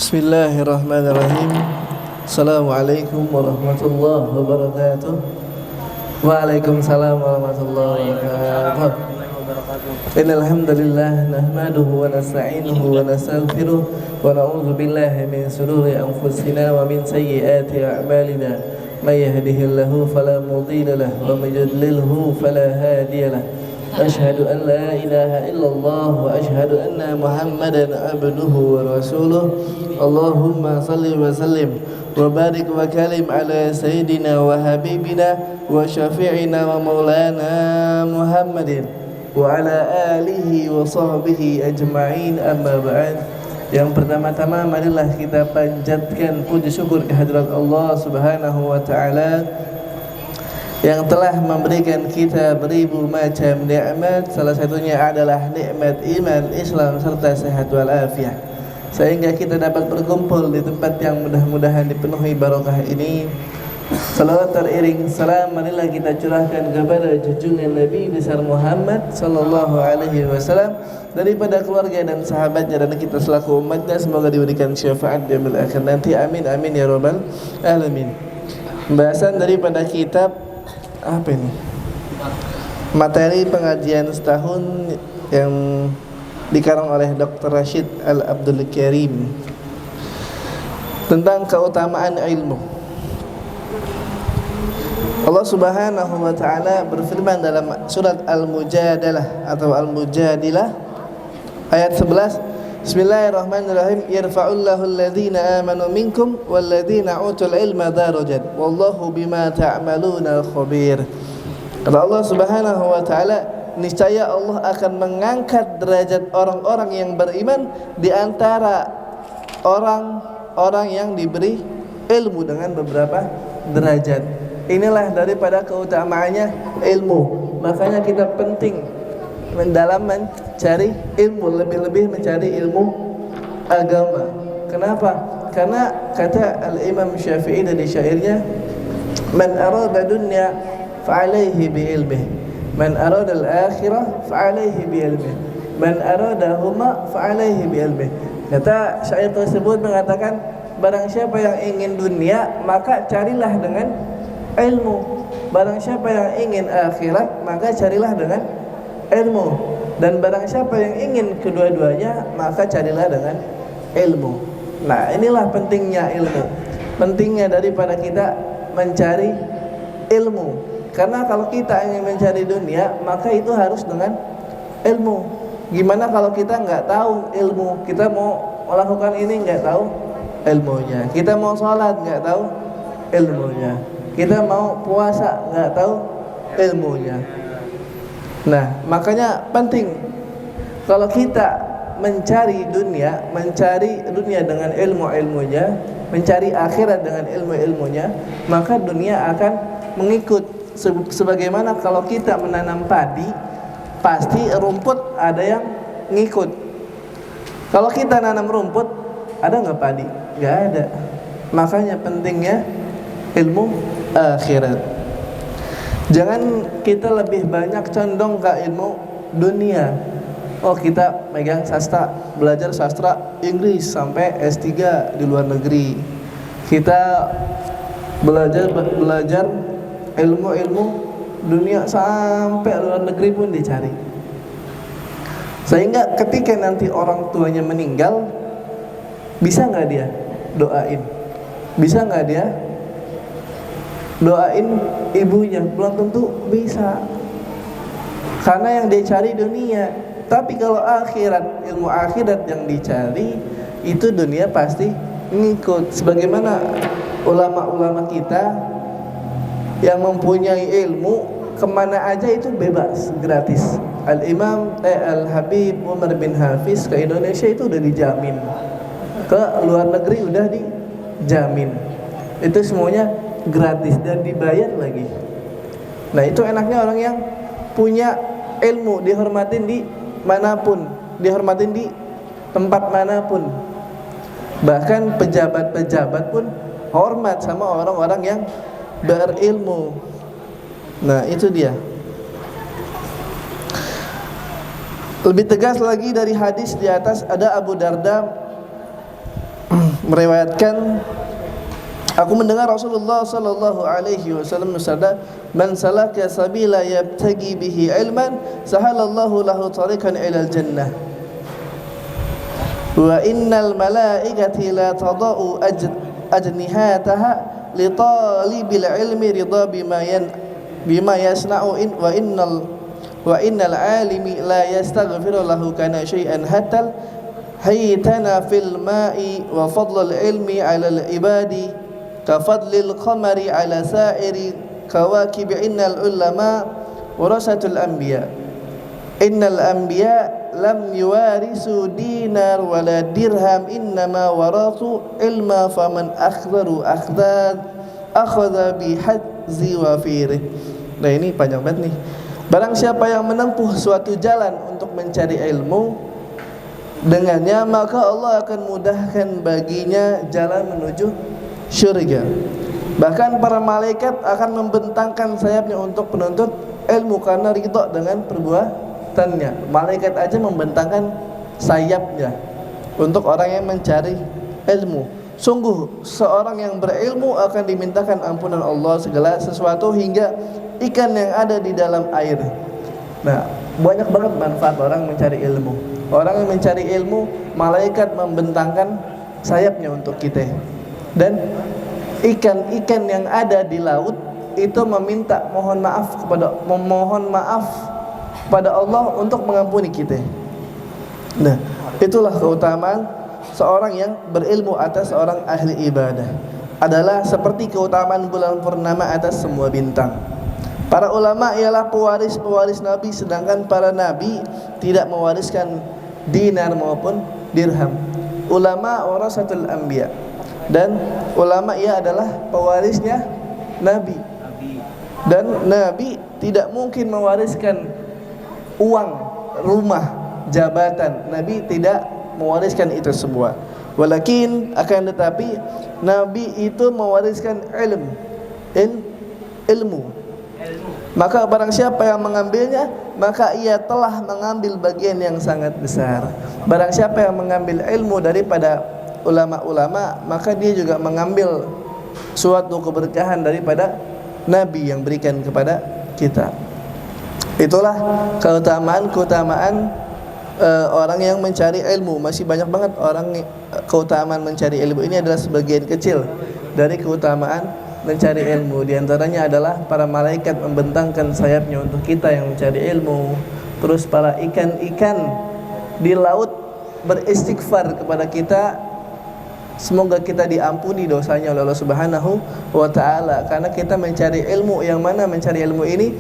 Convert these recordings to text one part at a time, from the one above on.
Bismillahirrahmanirrahim. Assalamualaikum warahmatullahi wabarakatuh. Waalaikumsalam warahmatullahi wabarakatuh. Innal hamdalillah nahmaduhu wa nasta'inuhu wa nastaghfiruh wa na'udzu billahi min shururi anfusina wa min sayyiati a'malina. May yahdihillahu fala mudilla lahu wa may yudlilhu fala hadiya lahu. Asyhadu an la ilaha illallah wa asyhadu anna Muhammadan abduhu wa rasuluh. Allahumma salli wa sallim wa barik wa kalim ala sayyidina wa habibina wa syafi'ina wa maulana Muhammadin wa ala alihi wa sahbihi ajma'in, amma ba'd. Yang pertama-tama marilah kita panjatkan puji syukur kehadirat Allah Subhanahu wa taala yang telah memberikan kita beribu macam nikmat. Salah satunya adalah nikmat iman, Islam serta sehat walafiat, sehingga kita dapat berkumpul di tempat yang mudah-mudahan dipenuhi barokah ini. Salawat teriring salam marilah kita curahkan kepada junjungan Nabi besar Muhammad sallallahu alaihi wasallam, daripada keluarga dan sahabatnya dan kita selaku umatnya. Semoga diberikan syafaat di yaumil akhir nanti, amin amin ya rabbal alamin. Pembahasan daripada kitab apa ini? Materi pengajian setahun yang dikarang oleh Dr. Rashid Al-Abdul Karim tentang keutamaan ilmu. Allah Subhanahu wa taala berfirman dalam surat Al-Mujadalah atau Al-Mujadilah ayat 11, Bismillahirrahmanirrahim. Yarfa'ullahu alladhina amanu minkum walladhina utul ilma darajat wallahu bima ta'maluna khabir. Kata Allah Subhanahu wa taala, niscaya Allah akan mengangkat derajat orang-orang yang beriman di antara orang-orang yang diberi ilmu dengan beberapa derajat. Inilah daripada keutamaannya ilmu. Makanya kita penting dalam mencari ilmu, lebih-lebih mencari ilmu agama. Kenapa? Karena kata Al-Imam Syafi'i dari syairnya, man arada dunya fa'alaihi bi'ilmih, man arada al-akhirah fa'alaihi bi'ilmih, man arada huma fa'alaihi bi'ilmih. Kata syair tersebut mengatakan, barang siapa yang ingin dunia maka carilah dengan ilmu, barang siapa yang ingin akhirat maka carilah dengan ilmu, dan barang siapa yang ingin kedua-duanya maka carilah dengan ilmu. Nah, inilah pentingnya ilmu, pentingnya daripada kita mencari ilmu. Karena kalau kita ingin mencari dunia maka itu harus dengan ilmu. Gimana kalau kita nggak tahu ilmu, kita mau melakukan ini nggak tahu ilmunya, kita mau sholat nggak tahu ilmunya, kita mau puasa nggak tahu ilmunya. Nah, makanya penting kalau kita mencari dunia dengan ilmu-ilmunya, mencari akhirat dengan ilmu-ilmunya, maka dunia akan mengikut. Sebagaimana kalau kita menanam padi, pasti rumput ada yang ngikut. Kalau kita nanam rumput, ada nggak padi? Nggak ada. Makanya pentingnya ilmu akhirat. Jangan kita lebih banyak condong ke ilmu dunia. Oh, kita megang sastra, belajar sastra Inggris sampai S3 di luar negeri. Kita belajar ilmu-ilmu dunia sampai luar negeri pun dicari. Sehingga ketika nanti orang tuanya meninggal, bisa nggak dia doain? Bisa nggak dia doain ibunya? Belum tentu bisa, karena yang dia cari dunia. Tapi kalau akhirat, ilmu akhirat yang dicari, itu dunia pasti ngikut. Sebagaimana ulama-ulama kita yang mempunyai ilmu kemana aja itu bebas, gratis. Al-Imam Al-Habib Umar bin Hafiz ke Indonesia itu udah dijamin, ke luar negeri udah dijamin, itu semuanya gratis dan dibayar lagi. Nah, itu enaknya orang yang punya ilmu, dihormatin di manapun, dihormatin di tempat manapun. Bahkan pejabat-pejabat pun hormat sama orang-orang yang berilmu. Nah, itu dia. Lebih tegas lagi dari hadis di atas, ada Abu Darda meriwayatkan, aku mendengar Rasulullah sallallahu alaihi wasallam bersabda, "Man salaka sabila yabtagi bihi ilman, sahalallahu lahu tariqan ilal jannah. Wa innal malaikati la tadau ajnihataha li talibil ilmi ridha bima yasna'u wa innal alimi la yastaghfiru lahu kana syai'an hatta haytana fil ma'i wa fadlul ilmi 'alal ibadi kafadlil qamari 'ala sa'iri kawakib innal ulama warasatul anbiya innal anbiya lam yuwarisu dinar wala dirham innama waratu ilma faman akhadha bihadzi wafirih." Nah, ini panjang banget nih. Barang siapa yang menempuh suatu jalan untuk mencari ilmu, dengannya maka Allah akan mudahkan baginya jalan menuju syurga. Bahkan para malaikat akan membentangkan sayapnya untuk penuntut ilmu karena ridha dengan perbuatannya. Malaikat aja membentangkan sayapnya untuk orang yang mencari ilmu. Sungguh seorang yang berilmu akan dimintakan ampunan Allah segala sesuatu hingga ikan yang ada di dalam air. Nah, banyak banget manfaat orang mencari ilmu. Orang yang mencari ilmu, malaikat membentangkan sayapnya untuk kita. Dan ikan-ikan yang ada di laut itu memohon maaf kepada Allah untuk mengampuni kita. Nah, itulah keutamaan seorang yang berilmu atas seorang ahli ibadah. Adalah seperti keutamaan bulan purnama atas semua bintang. Para ulama ialah pewaris-pewaris Nabi, sedangkan para nabi tidak mewariskan dinar maupun dirham. Ulama warasatul anbiya, dan ulama ia adalah pewarisnya nabi. Dan nabi tidak mungkin mewariskan uang, rumah, jabatan. Nabi tidak mewariskan itu semua. Walakin akan tetapi nabi itu mewariskan ilmu. Maka barang siapa yang mengambilnya, maka ia telah mengambil bagian yang sangat besar. Barang siapa yang mengambil ilmu daripada ulama-ulama, maka dia juga mengambil suatu keberkahan daripada Nabi yang berikan kepada kita. Itulah keutamaan orang yang mencari ilmu. Masih banyak banget keutamaan mencari ilmu. Ini adalah sebagian kecil dari keutamaan mencari ilmu. Di antaranya adalah para malaikat membentangkan sayapnya untuk kita yang mencari ilmu. Terus para ikan-ikan di laut beristighfar kepada kita, semoga kita diampuni dosanya oleh Allah Subhanahu wa taala, karena kita mencari ilmu, yang mana mencari ilmu ini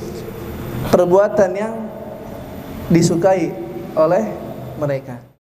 perbuatan yang disukai oleh mereka.